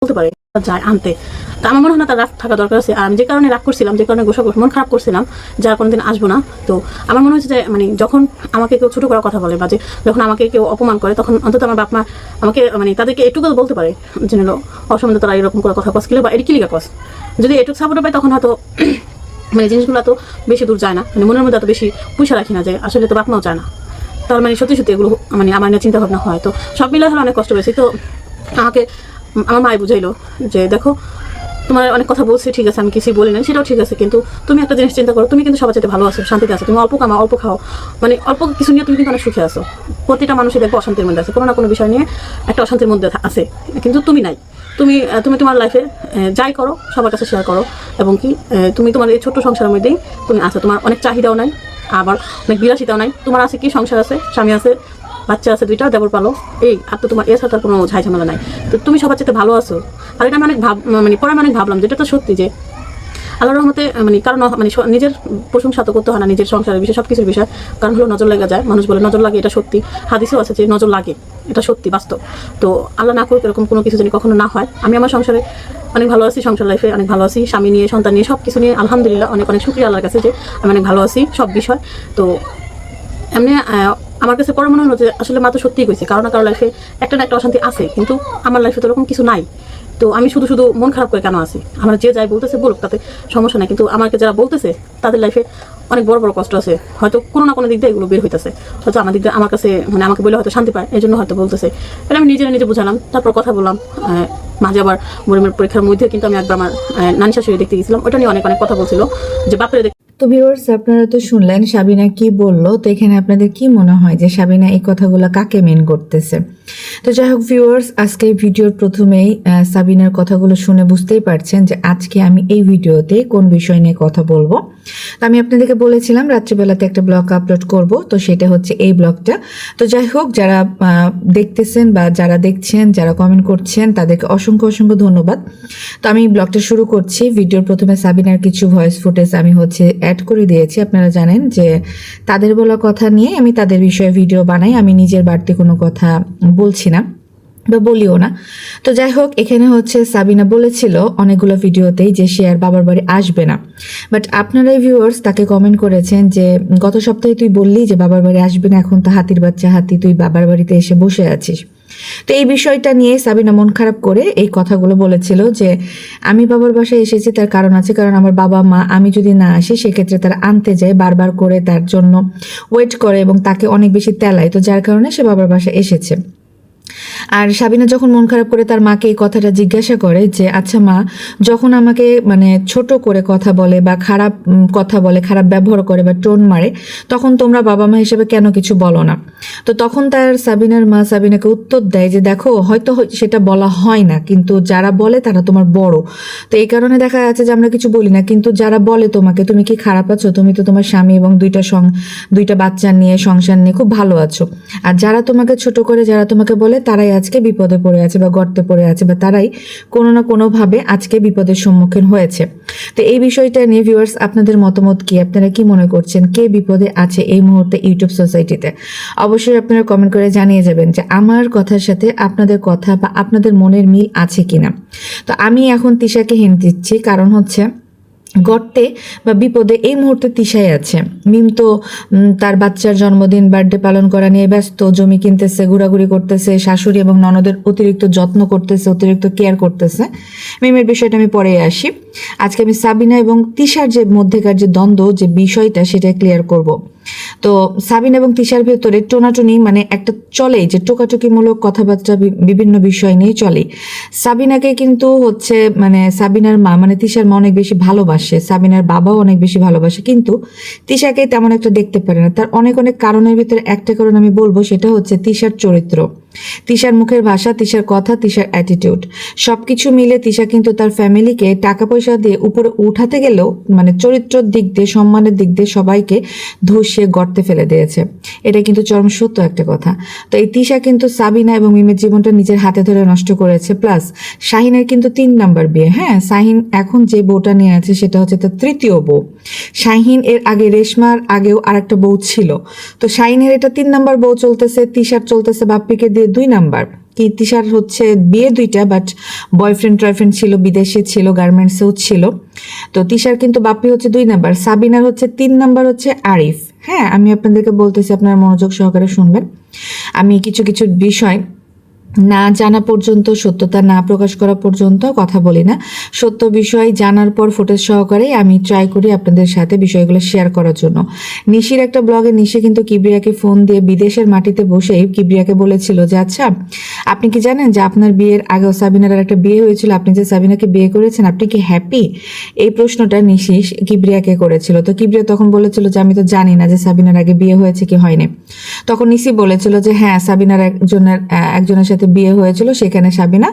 বলতে পারে যায় আনতে। তা আমার মনে হয় না তার রাগ থাকা দরকার আছে। আর আমি যে কারণে রাগ করছিলাম, যে কারণে মন খারাপ করছিলাম, যার কোনোদিন আসবো না, তো আমার মনে হচ্ছে যে মানে যখন আমাকে কেউ ছোটো করার কথা বলে বা যে যখন আমাকে কেউ অপমান করে, তখন অন্তত আমার বাপ মা আমাকে মানে তাদেরকে এটুকু বলতে পারে যে নিল অসম্বন্ধে তারা এরকম করে কথা কস কিলো বা এটি কিলিকা কস। যদি এটুকু সাপোর্ট পাই তখন হয়তো মানে জিনিসগুলো এত বেশি দূর যায় না, মানে মনের মধ্যে এত বেশি পয়সা রাখি না যে আসলে তো বাপ মাও চায় না। তার মানে সত্যি সত্যি এগুলো মানে আমার নিয়ে চিন্তা ভাবনা হয়। তো সব মিলে হলে অনেক কষ্ট হয়েছে। তো আমাকে আমার মাই বুঝাইলো যে দেখো তোমার অনেক কথা বলছি, ঠিক আছে, আমি কিছুই বলি না, সেটাও ঠিক আছে, কিন্তু তুমি একটা জিনিস চিন্তা করো, তুমি কিন্তু সবার চাইতে ভালো আছো, শান্তিতে আছো, তুমি অল্প কামাও অল্প খাও, মানে অল্প কিছু নিয়ে তুমি কিন্তু অনেক সুখে আছো। প্রতিটা মানুষই দেখবো অশান্তির মধ্যে আছে, কোনো না কোনো বিষয় নিয়ে একটা অশান্তির মধ্যে আছে, কিন্তু তুমি নাই। তুমি তুমি তোমার লাইফে যাই করো সবার কাছে শেয়ার করো, এবং কি তুমি তোমার এই ছোট্ট সংসারের মধ্যেই তুমি আছো। তোমার অনেক চাহিদাও নাই, আবার অনেক বিলাসিতাও নাই। তোমার আছে কি সংসার আছে, স্বামী আছে, বাচ্চা আছে দুইটা, দেবর পালো, এই আর তো তোমার এছাড়া তার কোনো ঝাই ঝামেলা নাই। তো তুমি সবার চাইতে ভালো আছো। আর এটা আমি অনেক মানে পরে আমি অনেক ভাবলাম যেটা তো সত্যি, যে আল্লাহর রহমতে মানে কারণ মানে নিজের প্রশংসা তো করতে হয় না, নিজের সংসারের বিষয় সব কিছুর বিষয়, কারণ হলো নজর লেগে যায়। মানুষ বলে নজর লাগে, এটা সত্যি, হাদিসেও আছে যে নজর লাগে, এটা সত্যি বাস্তব। তো আল্লাহ না করুক এরকম কোনো কিছু যেন কখনো না হয়। আমি আমার সংসারে অনেক ভালো আছি, সংসার লাইফে অনেক ভালো আছি, স্বামী নিয়ে সন্তান নিয়ে সব কিছু নিয়ে আলহামদুলিল্লাহ অনেক অনেক শুকরিয়া আল্লাহর কাছে যে আমি অনেক ভালো আছি সব বিষয়। তো এমনি আমার কাছে পরে মনে হলো যে আসলে মা তো সত্যিই কইছে, কারো না কারো লাইফে একটা না একটা অশান্তি আছে, কিন্তু আমার লাইফে তো এরকম কিছু নাই। তো আমি শুধু শুধু মন খারাপ করে কেন আছি? আমার যে যাই বলতেছে বলুক, তাতে সমস্যা নাই, কিন্তু আমাকে যারা বলতেছে তাদের লাইফে অনেক বড় বড় কষ্ট আছে, হয়তো কোনো না কোনো দিক দিয়ে এগুলো বের হইতেছে, হয়তো আমার দিক দিয়ে আমার কাছে মানে আমাকে বলে হয়তো শান্তি পায়, এই জন্য হয়তো বলতেছে। এটা আমি নিজে বুঝালাম, তারপর কথা বললাম। মাঝে আবার মরিমের পরীক্ষার মধ্যে কিন্তু আমি একবার আমার নানি শাশুড়ি দেখতে গেছিলাম, ওটা নিয়ে অনেক অনেক কথা বলছিল যে বাপরে। তো ভিউয়ার্স, আপনারা তো শুনলেন সাবিনা কি বলল। তো এখানে আপনাদের কি মনে হয় যে সাবিনা এই কথাগুলো কাকে মেন করতেছে? তো যাই হোক ভিউয়ার্স, আজকে ভিডিওর প্রথমেই সাবিনার কথাগুলো শুনে বুঝতেই পারছেন যে আজকে আমি এই ভিডিওতে কোন বিষয় নিয়ে কথা বলবো। তো আমি আপনাদেরকে বলেছিলাম রাত্রিবেলাতে একটা ব্লগ আপলোড করব, তো সেটা হচ্ছে এই ব্লগটা। তো যাই হোক, যারা দেখতেছেন বা যারা দেখছেন, যারা কমেন্ট করছেন, তাদেরকে অসংখ্য অসংখ্য ধন্যবাদ। তো আমি ব্লগটা শুরু করছি। ভিডিওর প্রথমে সাবিনার কিছু ভয়েস ফুটেজ আমি হচ্ছে অ্যাড করে দিয়েছি। আপনারা জানেন যে তাদের বলা কথা নিয়ে আমি তাদের বিষয়ে ভিডিও বানাই, আমি নিজের বাড়তি কোনো কথা বলছি না বা বলিও না। তো যাই হোক, এখানে হচ্ছে সাবিনা বলেছিল অনেকগুলো ভিডিওতেই যে সে আর বাবার বাড়ি আসবে না, বাট আপনারাই ভিউয়ার্স তাকে কমেন্ট করেছেন যে গত সপ্তাহে তুই বললি যে বাবার বাড়ি আসবে না, এখন তো হাতির বাচ্চা হাতি, তুই বাবার বাড়িতে এসে বসে আছিস। তো এই বিষয়টা নিয়ে সাবিনা মন খারাপ করে এই কথাগুলো বলেছিল যে আমি বাবার বাসায় এসেছি তার কারণ আছে, কারণ আমার বাবা মা আমি যদি না আসি সেক্ষেত্রে তারা আনতে যায়, বারবার করে তার জন্য ওয়েট করে এবং তাকে অনেক বেশি তেলায়, তো যার কারণে সে বাবার বাসায় এসেছে। আর সাবিনা যখন মন খারাপ করে তার মাকে এই কথাটা জিজ্ঞাসা করে যে আচ্ছা মা, যখন আমাকে মানে ছোট করে কথা বলে বা খারাপ কথা বলে, খারাপ ব্যবহার করে বা টোন মারে, তখন তোমরা বাবা মা হিসেবে কেন কিছু বলো না? তো তখন তার সাবিনার মা সাবিনাকে উত্তর দেয় যে দেখো হয়তো সেটা বলা হয় না, কিন্তু যারা বলে তারা তোমার বড়, তো এই কারণে দেখা যাচ্ছে যে আমরা কিছু বলি না, কিন্তু যারা বলে তোমাকে তুমি কি খারাপ আছো, তুমি তো তোমার স্বামী এবং দুইটা বাচ্চা নিয়ে সংসার নিয়ে খুব ভালো আছো, আর যারা তোমাকে ছোট করে যারা তোমাকে বলে তারাই আজকে বিপদে পড়ে আছে বা গর্তে পড়ে আছে, বা তারাই কোনো না কোনোভাবে আজকে বিপদের সম্মুখীন হয়েছে। তো এই বিষয়টা নিয়ে ভিউয়ার্স আপনাদের মতামত কি? আপনারা কি মনে করছেন কে বিপদে আছে এই মুহূর্তে ইউটিউব সোসাইটিতে? অবশ্যই আপনারা কমেন্ট করে জানিয়ে যাবেন যে আমার কথার সাথে আপনাদের কথা বা আপনাদের মনের মিল আছে কিনা। তো আমি এখন তিশাকে হিন্ট দিচ্ছি, কারণ হচ্ছে গর্তে বা বিপদে এই মুহূর্তে তিশাই আছে। মিম তো তার বাচ্চার জন্মদিন বার্থডে পালন করা নিয়ে ব্যস্ত, জমি কিনতেছে, ঘোরাঘুরি করতেছে, শাশুড়ি এবং ননদের অতিরিক্ত যত্ন করতেছে, অতিরিক্ত কেয়ার করতেছে। মিমের বিষয়টা আমি পরে আসি। আজকে আমি সাবিনা এবং তিশার যে মধ্যেকার যে দ্বন্দ্ব, যে বিষয়টা, সেটা ক্লিয়ার করব। তো সাবিনা এবং তিশার ভেতরে টোনাটুনি মানে একটা চলেই, যে টোকাটুকিমূলক কথাবার্তা বিভিন্ন বিষয় নিয়ে চলে। সাবিনাকে কিন্তু হচ্ছে মানে সাবিনার মা মানে তিশার মা অনেক বেশি ভালোবাসে, সাবিনার বাবাও অনেক বেশি ভালোবাসে, কিন্তু তিশাকে তেমন একটা দেখতে পারে না। তার অনেক অনেক কারণের ভিতরে একটা কারণ আমি বলবো, সেটা হচ্ছে তিশার চরিত্র, তিশার মুখের ভাষা, তিশার কথা, তিশার অ্যাটিটিউড, সবকিছু মিলে তিশা কিন্তু তার ফ্যামিলিকে টাকা পয়সা দিয়ে উপরে উঠাতে গেলেও মানে চরিত্রের দিক দিয়ে, সম্মানের দিক দিয়ে সবাইকে ধসিয়ে গর্তে ফেলে দিয়েছে। এটা কিন্তু চরম সত্য একটা কথা। তো এই তিশা কিন্তু সাবিনা এবং মিমের জীবনটা নিজের হাতে ধরে নষ্ট করেছে। প্লাস শাহিনের কিন্তু 3 নাম্বার বিয়ে। হ্যাঁ, শাহিন এখন যে বউটা নিয়ে আছে সেটা হচ্ছে তার তৃতীয় বউ। শাহিন এর আগে রেশমার আগেও আরেকটা বউ ছিল। তো শাহিনের এটা 3 নাম্বার বউ চলতেছে, তিশার চলতেছে বাপ্পিকে দিয়ে 2 নাম্বার। কি তিশার হচ্ছে বিয়ে 2টা, বাট বয়ফ্রেন্ড টয়ফ্রেন্ড ছিল, বিদেশে ছিল, গার্মেন্টসেও ছিল। তো তিশার কিন্তু বাপ্পি হচ্ছে 2 নাম্বার, সাবিনার হচ্ছে 3 নাম্বার হচ্ছে আরিফ। হ্যাঁ, আমি আপনাদেরকে বলতেছি, আপনারা মনোযোগ সহকারে শুনবেন। আমি কিছু কিছু বিষয় না জানা পর্যন্ত, সত্যতা না প্রকাশ করা পর্যন্ত কথা বলি না। সত্য বিষয় জানার পর ফুটেজ সহকারে আমি ট্রাই করি আপনাদের সাথে বিষয়গুলো শেয়ার করার জন্য। নিশির একটা ব্লগে নিশি কিন্তু কিবরিয়াকে ফোন দিয়ে বিদেশের মাটিতে বসেই কিবরিয়াকে বলেছিল যে আচ্ছা, আপনি কি জানেন যে আপনার বিয়ের আগেও সাবিনার একটা বিয়ে হয়েছিল, আপনি যে সাবিনাকে বিয়ে করেছেন আপনি কি হ্যাপি? এই প্রশ্নটা নিশি কিবরিয়াকে করেছিল। তো কিবরিয়া তখন বলেছিল যে আমি তো জানি না যে সাবিনার আগে বিয়ে হয়েছে কি হয়নি। তখন নিশি বলেছিল যে হ্যাঁ, সাবিনার একজনের সাথে বিয়ে হয়েছিল, সেখানে সাবিনা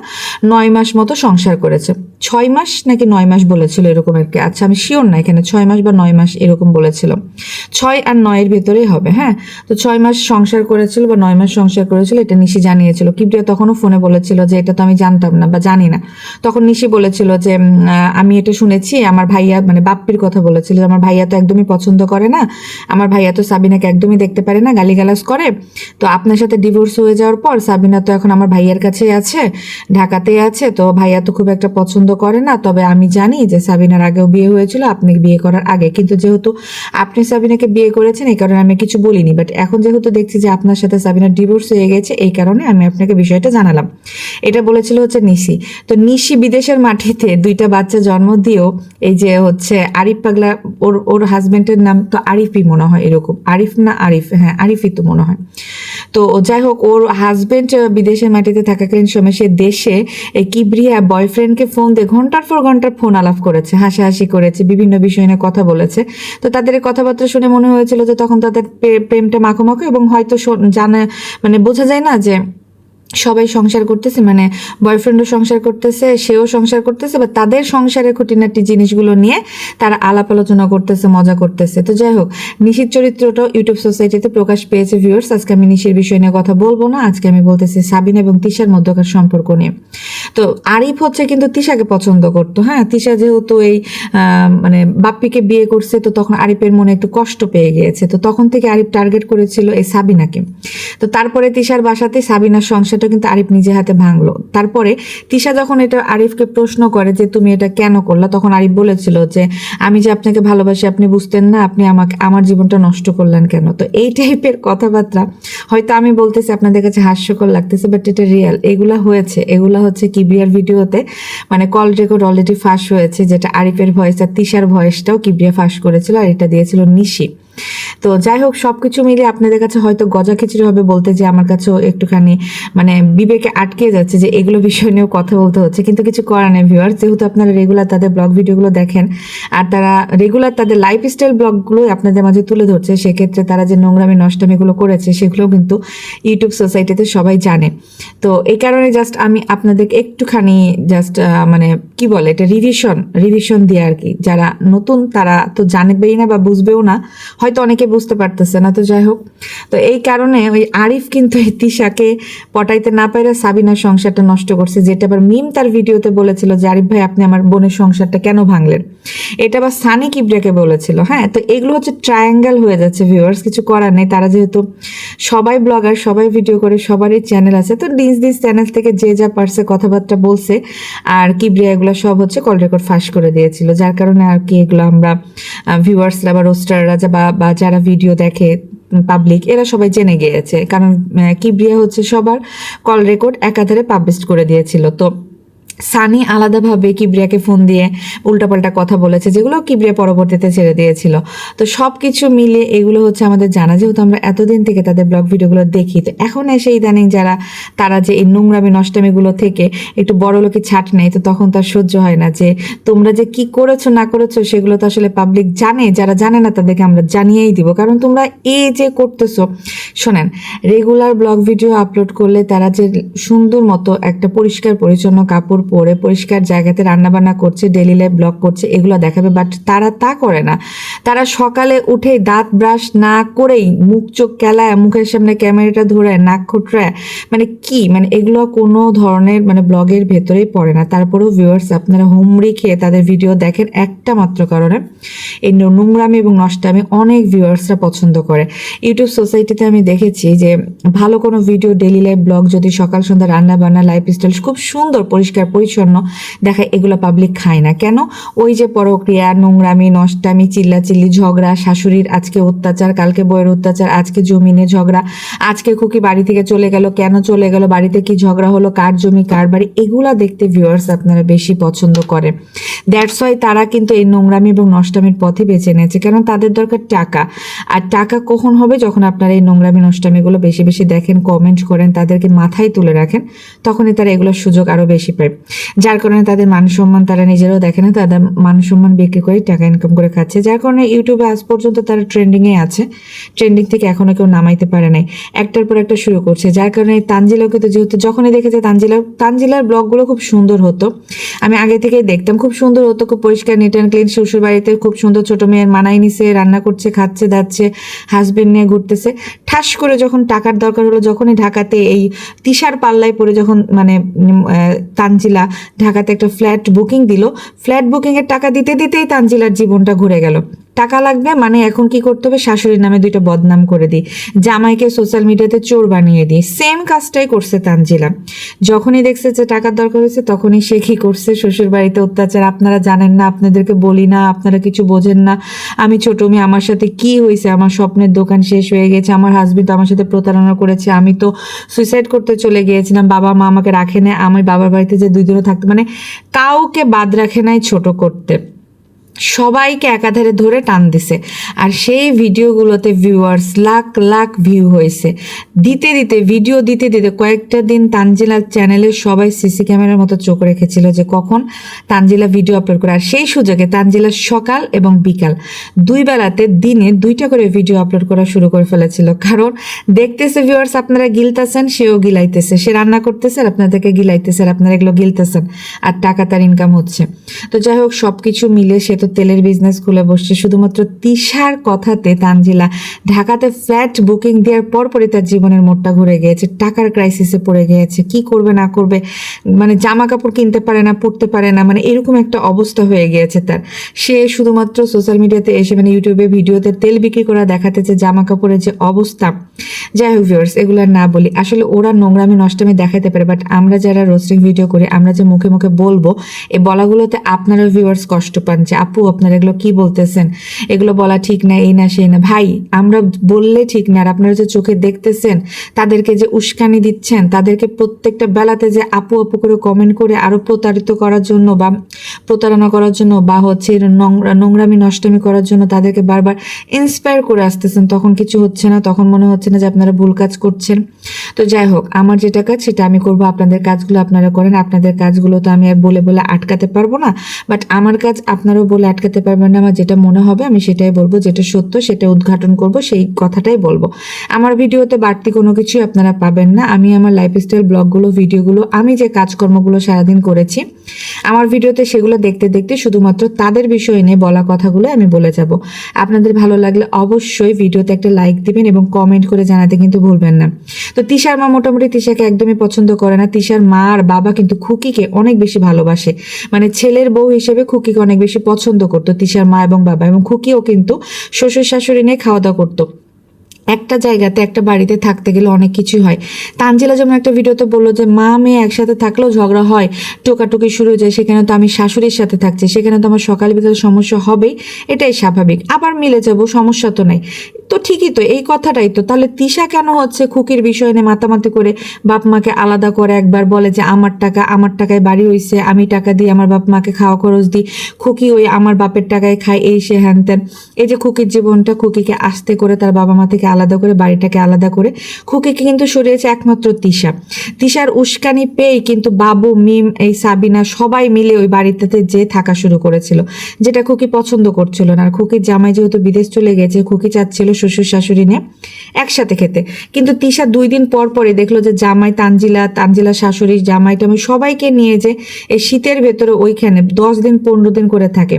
9 মাস মতো সংসার করেছে। 6 মাস নাকি 9 মাস বলেছিল এরকম আর কি। আচ্ছা, আমি শিওর না এখানে 6 মাস বা 9 মাস এরকম বলেছিল, 6 আর 9 এর ভেতরেই হবে। হ্যাঁ, তো 6 মাস সংসার করেছিল বা 9 মাস সংসার করেছিল, এটা নিশি জানিয়েছিল। কিবরিয়া তখনও ফোনে বলেছিল যে এটা তো আমি জানতাম না বা জানি না। তখন নিশি বলেছিল যে আমি এটা শুনেছি, আমার ভাইয়া মানে বাপ্পির কথা বলেছিল, আমার ভাইয়া তো একদমই পছন্দ করে না, আমার ভাইয়া তো সাবিনাকে একদমই দেখতে পারে না, গালিগালাজ করে। তো আপনার সাথে ডিভোর্স হয়ে যাওয়ার পর সাবিনা তো এখন আমার ভাইয়ার কাছেই আছে, ঢাকাতেই আছে, তো ভাইয়া তো খুব একটা পছন্দ করে না। তবে আমি জানি যে সাবিনার আগেও বিয়ে হয়েছিল, আপনি বিয়ে করার আগে, কিন্তু যেহেতু আপনি সাবিনাকে বিয়ে করেছেন এই কারণে আমি কিছু বলিনি, বাট এখন যেহেতু দেখছি যে আপনার সাথে সাবিনার ডিভোর্স হয়ে গেছে এই কারণে আমি আপনাকে বিষয়টা জানালাম। এটা বলেছিল হচ্ছে নিশি। তো নিশি বিদেশের মাটিতে 2টা বাচ্চা জন্ম দিয়েও এই যে হচ্ছে আরিফ পাগলা, ওর হাজবেন্ডের নাম তো আরিফই মনে হয়, এরকম আরিফ না আরিফ, হ্যাঁ আরিফই তো মনে হয়। তো যাই হোক, ওর হাজবেন্ড বিদেশের মাটিতে থাকাকালীন সময় সে দেশে এই কিবরিয়া বয়ফ্রেন্ডকে ফোন দিয়ে ঘন্টার পর ঘন্টা ফোন আলাপ করেছে, হাসাহাসি করেছে, বিভিন্ন বিষয় নিয়ে কথা বলেছে। তো তাদের এই কথাবার্তা শুনে মনে হয়েছিল যে তখন তাদের প্রেমটা মাখো এবং হয়তো জানা মানে বোঝা যায় না যে সবাই সংসার করতেছে, মানে বয়ফ্রেন্ডও সংসার করতেছে, সেও সংসার করতেছে, বা তাদের সংসারের খুঁটিনাটি জিনিসগুলো নিয়ে তারা আলাপ আলোচনা করতেছে, মজা করতেছে। তো যাই হোক, নিশির চরিত্রটাও ইউটিউব সোসাইটিতে প্রকাশ পেয়েছে ভিউয়ার্স। আজকে আমি নিশির বিষয় নিয়ে কথা বলবো না, আজকে আমি বলতেছি সাবিনা এবং তিশার মধ্যকার সম্পর্ক নিয়ে। তো আরিফ হচ্ছে কিন্তু তিশাকে পছন্দ করতো। হ্যাঁ, তিশা যেহেতু এই মানে বাপ্পিকে বিয়ে করছে, তো তখন আরিফের মনে একটু কষ্ট পেয়ে গিয়েছে, তো তখন থেকে আরিফ টার্গেট করেছিল এই সাবিনাকে। তো তারপরে তিশার বাসাতে সাবিনার সংসারটা কিন্তু আরিফ নিজে হাতে ভাঙলো। তারপরে তিশা যখন এটা আরিফকে প্রশ্ন করে যে তুমি এটা কেন করলা, তখন আরিফ বলেছিল যে আমি যে আপনাকে ভালোবাসি আপনি বুঝতেন না, আপনি আমাকে আমার জীবনটা নষ্ট করলেন কেন। তো এই টাইপের কথাবার্তা হয়তো আমি বলতেছি আপনাদের কাছে হাস্যকর লাগতেছে, বাট এটা রিয়েল, এগুলা হয়েছে। এগুলা হচ্ছে কিবরিয়ার ভিডিওতে মানে কল রেকর্ড অলরেডি ফাঁস হয়েছে, যেটা আরিফের ভয়েস আর তিশার ভয়েসটাও কিবরিয়া ফাঁস করেছিল, আর এটা দিয়েছিল নিশি। তো যাই হোক, সবকিছু মিলে আপনাদের কাছে হয়তো গজা খিচুড়ি হবে বলতে, যে আমার কাছেও একটুখানি মানে বিবেকে আটকে যাচ্ছে যে এগুলো বিষয় নিয়েও কথা বলতে হচ্ছে, কিন্তু কিছু করার নেই ভিউয়ার্স। যেহেতু আপনারা রেগুলার তাদের ব্লগ ভিডিওগুলো দেখেন আর তারা রেগুলার তাদের লাইফস্টাইল ব্লগগুলো আপনাদের মাঝে তুলে ধরছে, সেক্ষেত্রে তারা যে নোংরামি নষ্টামিগুলো করেছে সেগুলোও কিন্তু ইউটিউব সোসাইটিতে সবাই জানে। তো এই কারণে জাস্ট আমি আপনাদেরকে একটুখানি জাস্ট মানে কি বলে এটা রিভিশন দিয়ে আর কি, যারা নতুন তারা তো জানবেই না বা বুঝবেও না, হয়তো অনেকে বুঝতে পারতেছে না। তো যাই হোক, তো এই কারণে ওই আরিফ কিন্তু এই তিশাকে পটাইতে না পারে সাবিনার সংসারটা নষ্ট করছে, যেটা আবার মিম তার ভিডিওতে বলেছিল যে আরিফ ভাই আপনি আমার বোনের সংসারটা কেন ভাঙলেন, এটা আবার সানি কিবরিয়াকে বলেছিল। হ্যাঁ, তো এগুলো হচ্ছে ট্রায়াঙ্গেল হয়ে যাচ্ছে ভিউয়ার্স, কিছু করার নেই। তারা যেহেতু সবাই ব্লগার, সবাই ভিডিও করে, সবারই চ্যানেল আছে, তো নিজ চ্যানেল থেকে যে যা পারছে কথাবার্তা বলছে, আর কিবরিয়া এগুলো সব হচ্ছে কল রেকর্ড ফাঁস করে দিয়েছিল, যার কারণে আর কি এগুলো আমরা ভিউয়ার্সরা বা রোস্টাররা বা যারা ভিডিও দেখে পাবলিক, এরা সবাই জেনে গিয়েছে, কারণ কিবরিয়া হচ্ছে সবার কল রেকর্ড একাধারে পাবলিশ করে দিয়েছিল। তো সানি আলাদাভাবে কিবরিয়াকে ফোন দিয়ে উল্টাপাল্টা কথা বলেছে, যেগুলো কিবরিয়া পরবর্তীতে ছেড়ে দিয়েছিল। তো সব কিছু মিলে এগুলো হচ্ছে আমাদের জানা, যেহেতু আমরা এতদিন থেকে তাদের ব্লগ ভিডিওগুলো দেখি। তো এখন এসে ইদানিং তারা যে এই নোংরামি নষ্টামিগুলো থেকে একটু বড় লোকের ছাট নেই, তো তখন তার সহ্য হয় না যে তোমরা যে কি করেছো না করেছো সেগুলো তো আসলে পাবলিক জানে, যারা জানে না তাদেরকে আমরা জানিয়েই দিব, কারণ তোমরা এই যে করতেছো। শোনেন, রেগুলার ব্লগ ভিডিও আপলোড করলে তারা যে সুন্দর মতো একটা পরিষ্কার পরিচ্ছন্ন কাপড় পরে পরিষ্কার জায়গাতে রান্নাবান্না করছে, ডেইলি লাইফ ব্লগ করছে, এগুলো দেখাবে। বাট তারা তা করে না। তারা সকালে উঠে দাঁত ব্রাশ না করেই মুখ চোখ কেলায়, মুখের সামনে ক্যামেরাটা ধরে নাক খুঁটরায়, মানে কি, মানে এগুলো কোনো ধরনের মানে ব্লগের ভেতরেই পড়ে না। তারপরেও ভিউয়ার্স আপনারা হুমড়ি খেয়ে তাদের ভিডিও দেখেন একটা মাত্র কারণে, এই নোংরামি এবং নষ্টামি অনেক ভিউয়ার্সরা পছন্দ করে। ইউটিউব সোসাইটিতে আমি দেখেছি যে ভালো কোনো ভিডিও, ডেইলি লাইফ ব্লগ যদি সকাল সন্ধ্যা রান্না বান্না লাইফস্টাইল খুব সুন্দর পরিষ্কার পরিচ্ছন্ন দেখায়, এগুলো পাবলিক খায় না কেন? ওই যে পরক্রিয়া, নোংরামি, নষ্টামি, চিল্লাচিল্লি, ঝগড়া, শাশুড়ির আজকে অত্যাচার, কালকে বইয়ের অত্যাচার, আজকে জমিনে ঝগড়া, আজকে খুকি বাড়ি থেকে চলে গেল, কেন চলে গেল, বাড়িতে কি ঝগড়া হলো, কার জমি কার বাড়ি, এগুলা দেখতে ভিউয়ার্স আপনারা বেশি পছন্দ করে। দ্যাটস ওয়াই তারা কিন্তু এই নোংরামি এবং নষ্টামির পথে বেছে নিয়েছে, কারণ তাদের দরকার টাকা। আর টাকা কখন হবে? যখন আপনারা এই নোংরামি নষ্টামিগুলো বেশি বেশি দেখেন, কমেন্ট করেন, তাদেরকে মাথায় তুলে রাখেন, তখনই তারা এগুলোর সুযোগ আরো বেশি পায়। যার কারণে তাদের মান সম্মান তারা নিজেরাও দেখে না, তাদের মান সম্মান বিক্রি করে টাকা ইনকাম করে খাচ্ছে। যার কারণে ইউটিউবে আজ পর্যন্ত তারা ট্রেন্ডিংয়ে আছে, ট্রেন্ডিং থেকে এখনো কেউ নামাইতে পারে নাই, একটার পর একটা শুরু করছে। যার কারণে তানজিলাকে তো যেহেতু যখনই দেখেছে তানজিলার ব্লগগুলো খুব সুন্দর হতো, আমি আগে থেকেই দেখতাম, খুব সুন্দর হতো, খুব পরিষ্কার নিট অ্যান্ড ক্লিন, শ্বশুর বাড়িতে খুব সুন্দর ছোট মেয়ের মানাই নিছে, রান্না করছে, খাচ্ছে দাচ্ছে, হাজবেন্ড নিয়ে ঘুরতেছে। ঠাস করে যখন টাকার দরকার হলো, যখনই ঢাকাতে এই তিশার পাল্লায় পড়ে যখন মানে তানজিলা ঢাকাতে একটা ফ্ল্যাট বুকিং দিল, ফ্ল্যাট বুকিং এর টাকা দিতে দিতেই তানজিলার জীবনটা ঘুরে গেল। টাকা লাগবে মানে এখন কি করতে হবে? শাশুড়ির নামে দুইটা বদনাম করে দিই, জামাইকে সোশ্যাল মিডিয়াতে চোর বানিয়ে দিই। সেম কাজটাই করছে তানজিলা। যখনই দেখছে যে টাকার দরকার হয়েছে, তখনই সে কি করছে? শ্বশুর বাড়িতে অত্যাচার। আপনারা জানেন না, আপনাদেরকে বলি না, আপনারা কিছু বোঝেন না। আমি ছোট মেয়ে, আমার সাথে কি হয়েছে? আমার স্বপ্নের দোকান শেষ হয়ে গেছে, আমার হাজবেন্ড আমার সাথে প্রতারণা করেছে, আমি তো সুইসাইড করতে চলে গিয়েছিলাম, বাবা মা আমাকে রাখে না, আমি বাবার বাড়িতে যে 2 দিনও থাকতে, মানে কাউকে বাদ রাখে নাই ছোট করতে, সবাইকে একাধারে ধরে টান দিছে। আর সেই ভিডিওগুলোতে ভিউয়ার্স লাখ লাখ ভিউ হয়েছে। দিতে দিতে ভিডিও দিতে দিতে কয়েকটা দিন তানজিলার চ্যানেলে সবাই সিসি ক্যামেরার মতো চোখ রেখেছিল যে কখন তানজিলা ভিডিও আপলোড করে। আর সেই সুযোগে তানজিলা সকাল এবং বিকাল 2 বেলাতে দিনে 2টা করে ভিডিও আপলোড করা শুরু করে ফেলেছিল। কারণ দেখতেছে ভিউয়ার্স আপনারা গিলতেছেন, সেও গিলাইতেছে, সে রান্না করতেছে আর আপনাদেরকে গিলাইতেছে, আর আপনারা এগুলো গিলতেছেন, আর টাকা তার ইনকাম হচ্ছে। তো যাই হোক, সবকিছু মিলে সে তো তেলের বিজনেস খুলে বসছে। শুধুমাত্র তিশার কথাতে তানজিলা ঢাকাতে ফ্ল্যাট বুকিং দেওয়ার পরপরই তার জীবনের মোড়টা ঘুরে গিয়েছে, টাকার ক্রাইসিসে পড়ে গিয়েছে, কি করবে না করবে, মানে জামা কাপড় কিনতে পারে না, পড়তে পারে না, মানে এরকম একটা অবস্থা হয়ে গিয়েছে তার। সে শুধুমাত্র সোশ্যাল মিডিয়াতে এসে মানে ইউটিউবে ভিডিওতে তেল বিক্রি করা দেখাতে, যে জামা কাপড়ের যে অবস্থা। যাই হোক ভিউয়ার্স, এগুলো না বলি, আসলে ওরা নোংরামি নষ্টামি দেখাতে পারে, বাট আমরা যারা রোস্টিং ভিডিও করি, আমরা যে মুখে মুখে বলবো, এই বলাগুলোতে আপনারা ভিউয়ার্স কষ্ট পান যে আপু আপনারা এগুলো কি বলতেছেন, এগুলো বলা ঠিক না, এই না সেই না। ভাই, আমরা বললে ঠিক না, আর আপনারা যে চোখে দেখতেছেন তাদেরকে যে উস্কানি দিচ্ছেন, তাদেরকে প্রত্যেকটা বেলাতে যে আপু আপু করে কমেন্ট করে আরো প্রতারিত করার জন্য বা প্রতারণা করার জন্য বা হচ্ছে নোংরামি নষ্টামি করার জন্য তাদেরকে বারবার ইন্সপায়ার করে আসতেছেন, তখন কিছু হচ্ছে না, তখন মনে হচ্ছে না যে আপনারা ভুল কাজ করছেন। তো যাই হোক, আমার যেটা কাজ সেটা আমি করবো, আপনাদের কাজগুলো আপনারা করেন। আপনাদের কাজগুলো তো আমি আর বলে বলে আটকাতে পারবো না, বাট আমার কাজ আপনারাও বলে আটকাতে পারবেন না। আমার যেটা মনে হবে আমি সেটাই বলবো, যেটা সত্য সেটা উদ্ঘাটন করব, সেই কথাটাই বলবো। আমার ভিডিওতে বাড়তি কোনো কিছুই আপনারা পাবেন না। আমি আমার লাইফস্টাইল ব্লগগুলো, ভিডিওগুলো, আমি যে কাজকর্মগুলো সারাদিন করেছি আমার ভিডিওতে, সেগুলো দেখতে দেখতে শুধুমাত্র তাদের বিষয় নিয়ে বলা কথাগুলো আমি বলে যাব। আপনাদের ভালো লাগলে অবশ্যই ভিডিওতে একটা লাইক দিবেন এবং কমেন্ট করে জানাতে কিন্তু ভুলবেন না। তো তিশার মা মোটামুটি তিশাকে একদমই পছন্দ করে না। তিশার মা আর বাবা কিন্তু খুকিকে অনেক বেশি ভালোবাসে, মানে ছেলের বউ হিসেবে খুকিকে অনেক বেশি পছন্দ করতো তিশার মা এবং বাবা, এবং খুকিও কিন্তু শ্বশুর শাশুড়ি নিয়ে খাওয়া দাওয়া করতো। একটা জায়গাতে একটা বাড়িতে থাকতে গেলে অনেক কিছুই হয়। তানজিলা যেমন একটা ভিডিওতে বললো যে মা মেয়ে একসাথে থাকলেও ঝগড়া হয়, টোকাটুকি শুরু হয়ে যায়, সেখানে তো আমি শাশুড়ির সাথে থাকছি, সেখানে তো আমার সকাল বিকাল সমস্যা হবেই, এটাই স্বাভাবিক, আবার মিলে যাবো, সমস্যা তো নাই। তো ঠিকই তো, এই কথাটাই তো। তাহলে তিশা কেন হচ্ছে খুকির বিষয় নিয়ে মাতামাতি করে বাপ মাকে আলাদা করে, একবার বলে যে আমার টাকায় বাড়ি হইছে, আমি টাকা দিই, আমার বাপ মাকে খাওয়া খরচ দিই, খুকি ওই আমার বাপের টাকায় খায়, এই সে হ্যান ত্যান। এই যে খুকির জীবনটা, খুকিকে আস্তে করে তার বাবা মা থেকে আলাদা করে, বাড়িটাকে আলাদা করে খুকিকে কিন্তু সরিয়েছে একমাত্র তিশা। তিশার উস্কানি পেয়েই কিন্তু বাবু, মিম, এই সাবিনা সবাই মিলে ওই বাড়িটাতে যে থাকা শুরু করেছিল, যেটা খুকি পছন্দ করছিল না। আর খুকির জামাই যেহেতু বিদেশ চলে গেছে, খুকি চাচ্ছিল শ্বশুর শাশুড়ি নিয়ে একসাথে খেতে। কিন্তু তিশা 2 দিন পর পরে দেখলো যে জামাই তানজিলা শাশুড়ি জামাই টামাই সবাইকে নিয়ে যে এই শীতের ভেতরে ওইখানে 10 দিন 15 দিন করে থাকে।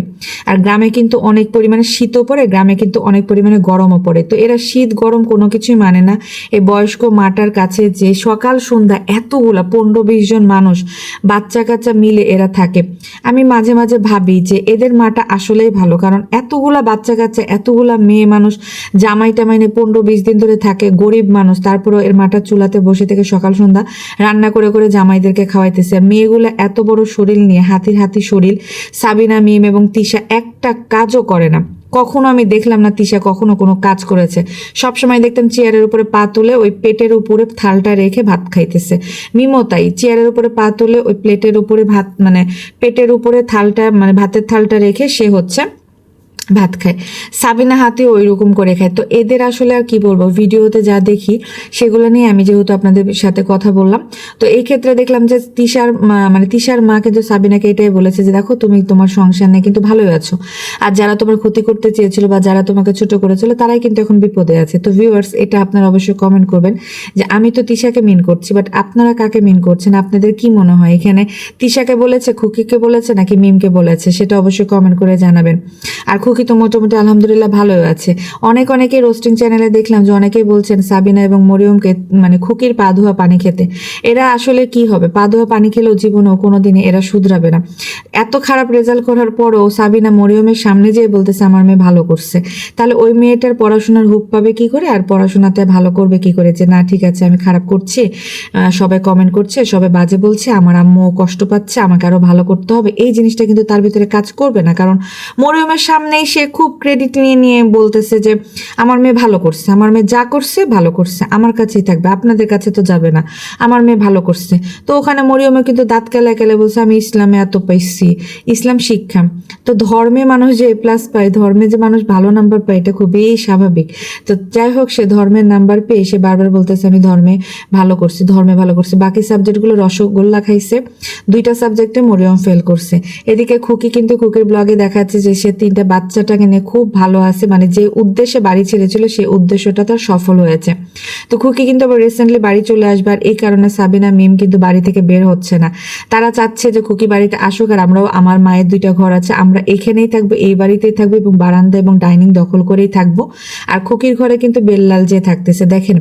আর গ্রামে কিন্তু অনেক পরিমাণে শীতও পড়ে, গ্রামে কিন্তু অনেক পরিমাণে গরমও পড়ে। তো এরা শীত গরম কোনো কিছুই মানে না। এই বয়স্ক মাটার কাছে যে সকাল সন্ধ্যা এতগুলা 15-20 জন মানুষ বাচ্চা কাচ্চা মিলে এরা থাকে। আমি মাঝে মাঝে ভাবি যে এদের মাটা আসলেই ভালো, কারণ এতগুলা বাচ্চা কাচ্চা এতগুলা মেয়ে মানুষ জামাই টামাই নিয়ে 15-20 দিন ধরে থাকে, গরিব মানুষ, তারপরেও এর মাটা চুলাতে বসে থেকে সকাল সন্ধ্যা রান্না করে করে জামাইদেরকে খাওয়াইতেছে। মেয়েগুলো এত বড় শরীর নিয়ে হাতির শরীর, সাবিনা মিম এবং তিশা একটা কাজও করে না। কখনো আমি দেখলাম না তিশা কখনো কোনো কাজ করেছে। সবসময় দেখতাম চেয়ারের উপরে পা তুলে ওই পেটের উপরে থালটা রেখে ভাত খাইতেছে। মিমও তাই, চেয়ারের উপরে পা তুলে ওই প্লেটের উপরে ভাত মানে পেটের উপরে থালটা মানে ভাতের থালটা রেখে সে হচ্ছে ভাত খায়। সাবিনা হাতে ওই রকম করে খায়। তো এদের আসলে আর কি বলবো, ভিডিওতে যা দেখি সেগুলো নিয়ে আমি যেহেতু আপনাদের সাথে কথা বললাম, তো এই ক্ষেত্রে দেখলাম যে তিশার মা কিন্তু সাবিনাকে এটাই বলেছে যে দেখো তুমি তোমার সংসার নিয়ে কিন্তু ভালোই আছো, আর যারা তোমার ক্ষতি করতে চেয়েছিল বা যারা তোমাকে ছোট করেছিল তারাই কিন্তু এখন বিপদে আছে। তো ভিউয়ার্স, এটা আপনারা অবশ্যই কমেন্ট করবেন যে আমি তো তিশাকে মিন করছি, বাট আপনারা কাকে মিন করছেন, আপনাদের কি মনে হয় এখানে তিশাকে বলেছে, খুকিকে বলেছে নাকি মিমকে বলেছে, সেটা অবশ্যই কমেন্ট করে জানাবেন। আর খুকি তো মোটামুটি আলহামদুলিল্লাহ ভালোই আছে। অনেকে রোস্টিং চ্যানেলে দেখলাম যে অনেকেই বলছেন সাবিনা এবং মরিয়মকে মানে খুকির পা ধোয়া পানি খেতে। এরা আসলে কি হবে, পা ধোয়া পানি খেলেও জীবনেও কোনোদিনই এরা শুধরাবে না। এত খারাপ রেজাল্ট করার পরও সাবিনা মরিয়মের সামনে যেয়ে বলতেছে আমার মেয়ে ভালো করছে, তাহলে ওই মেয়েটার পড়াশোনার হুপ পাবে কি করে আর পড়াশোনাতে ভালো করবে কি করে? যে না ঠিক আছে আমি খারাপ করছি, সবাই কমেন্ট করছে, সবাই বাজে বলছে, আমার আম্মু কষ্ট পাচ্ছে, আমাকে আরো ভালো করতে হবে, এই জিনিসটা কিন্তু তার ভিতরে কাজ করবে না। কারণ মরিয়মের সামনেই সে খুব ক্রেডিট নিয়ে বলতেছে যে আমার মেয়ে ভালো করছে, আমার মেয়ে যা করছে ভালো করছে, আমার কাছেই থাকবে, আপনাদের কাছে তো যাবে না, আমার মেয়ে ভালো করছে। তো ওখানে মরিয়মে কিন্তু দাঁত কেলে বলছে আমি ইসলামে এত পাইছি, ইসলাম শিক্ষা। তো ধর্মে মানুষ যে প্লাস পায়, ধর্মে যে মানুষ ভালো নাম্বার পায়, এটা খুবই স্বাভাবিক। তো যাই হোক, সে ধর্মের নাম্বার পেয়ে সে বারবার বলতেছে আমি ধর্মে ভালো করছি। বাকি সাবজেক্টগুলো রসগোল্লা খাইছে, 2টা সাবজেক্টে মরিয়ম ফেল করছে। এদিকে খুকি কিন্তু খুকির ব্লগে দেখাচ্ছে যে সে 3টা বাচ্চাটাকে নিয়ে খুব ভালো আছে, মানে যে উদ্দেশ্যে বাড়ি ছেড়েছিল সেই উদ্দেশ্যটা তার সফল হয়েছে। তো খুকি কিন্তু আবার রিসেন্টলি বাড়ি চলে আসবে, আর এই কারণে সাবিনা মিম কিন্তু বাড়ি থেকে বের হচ্ছে না। তারা চাচ্ছে যে খুকি বাড়িতে আসুক, আর আমরাও, আমার মায়ের 2টা ঘর আছে, আমরা এখানেই থাকবো, এই বাড়িতেই থাকবো এবং বারান্দা এবং ডাইনিং দখল করেই থাকবো। আর খুকির ঘরে কিন্তু বেল্লাল যে থাকতেছে। দেখেন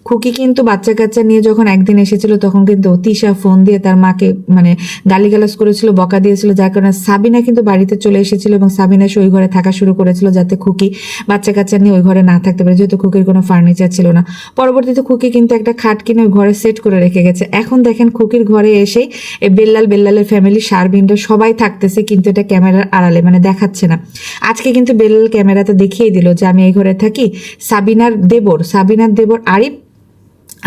খুকি কিন্তু বাচ্চা কাচ্চা নিয়ে যখন একদিন এসেছিল তখন কিন্তু তিশা ফোন দিয়ে তার মাকে মানে গালিগালাজ করেছিল, বকা দিয়েছিল, যার কারণে সাবিনা কিন্তু বাড়িতে চলে এসেছিল এবং সাবিনা ওই ঘরে থাকা শুরু করেছিল যাতে খুকি বাচ্চা কাচ্চা নিয়ে ওই ঘরে না থাকতে পারে, যেহেতু খুকির কোনো ফার্নিচার ছিল না। পরবর্তীতে খুকি কিন্তু একটা খাট কিনে ওই ঘরে সেট করে রেখে গেছে। এখন দেখেন খুকির ঘরে এসেই বেল্লালের ফ্যামিলি শারবিনরা সবাই থাকতেছে, কিন্তু এটা ক্যামেরার আড়ালে মানে দেখাচ্ছে না। আজকে কিন্তু বেল্লাল ক্যামেরাতে দেখিয়ে দিল যে আমি এই ঘরে থাকি। সাবিনার দেবর আরিফ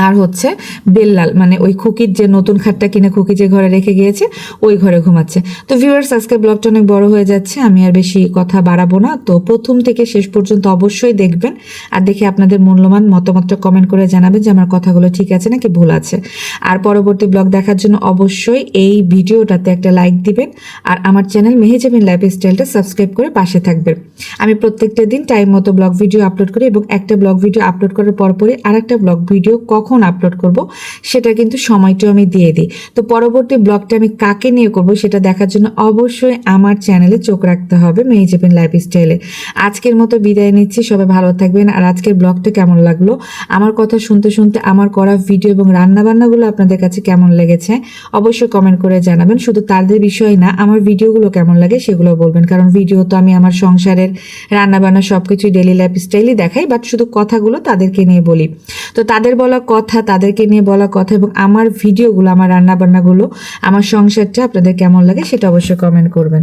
আর হচ্ছে বেল্লাল মানে ওই খুকির যে নতুন খাটটা কিনে খুকি যে ঘরে রেখে গিয়েছে ওই ঘরে ঘুমাচ্ছে। তো ভিউয়ার্স, আজকে ব্লগটা অনেক বড় হয়ে যাচ্ছে, আমি আর বেশি কথা বাড়াবো না। তো প্রথম থেকে শেষ পর্যন্ত অবশ্যই দেখবেন, আর দেখে আপনাদের মূল্যবান মতামতটা কমেন্ট করে জানাবেন যে আমার কথাগুলো ঠিক আছে নাকি ভুল আছে। আর পরবর্তী ব্লগ দেখার জন্য অবশ্যই এই ভিডিওটাতে একটা লাইক দিবেন, আর আমার চ্যানেল মেহেজাবিন লাইফস্টাইলটা সাবস্ক্রাইব করে পাশে থাকবেন। আমি প্রত্যেকটা দিন টাইম মতো ব্লগ ভিডিও আপলোড করি এবং একটা ব্লগ ভিডিও আপলোড করার পরপরই আরেকটা ব্লগ ভিডিও কখন আপলোড করব সেটা কিন্তু সময়টাও আমি দিয়ে দিই। তো পরবর্তী ব্লগটা আমি কাকে নিয়ে করব সেটা দেখার জন্য অবশ্যই আমার চ্যানেলে চোখ রাখতে হবে, মেহেজাবিন লাইফস্টাইলে। আজকের মতো বিদায় নিচ্ছি, সবাই ভালো থাকবেন। আর আজকের ব্লগটা কেমন লাগলো, আমার কথা শুনতে শুনতে আমার করা ভিডিও এবং রান্নাবান্নাগুলো আপনাদের কাছে কেমন লেগেছে অবশ্যই কমেন্ট করে জানাবেন। শুধু তাদের বিষয় না, আমার ভিডিওগুলো কেমন লাগে সেগুলো বলবেন, কারণ ভিডিও তো আমি আমার সংসারের রান্নাবান্না সবকিছুই ডেইলি লাইফস্টাইলই দেখাই, বাট শুধু কথাগুলো তাদেরকে নিয়ে বলি। তো তাদের বলা কথা, তাদেরকে নিয়ে বলা কথা এবং আমার ভিডিওগুলো, আমার রান্নাবান্নাগুলো, আমার সংসারটা আপনাদের কেমন লাগে সেটা অবশ্যই কমেন্ট করবেন।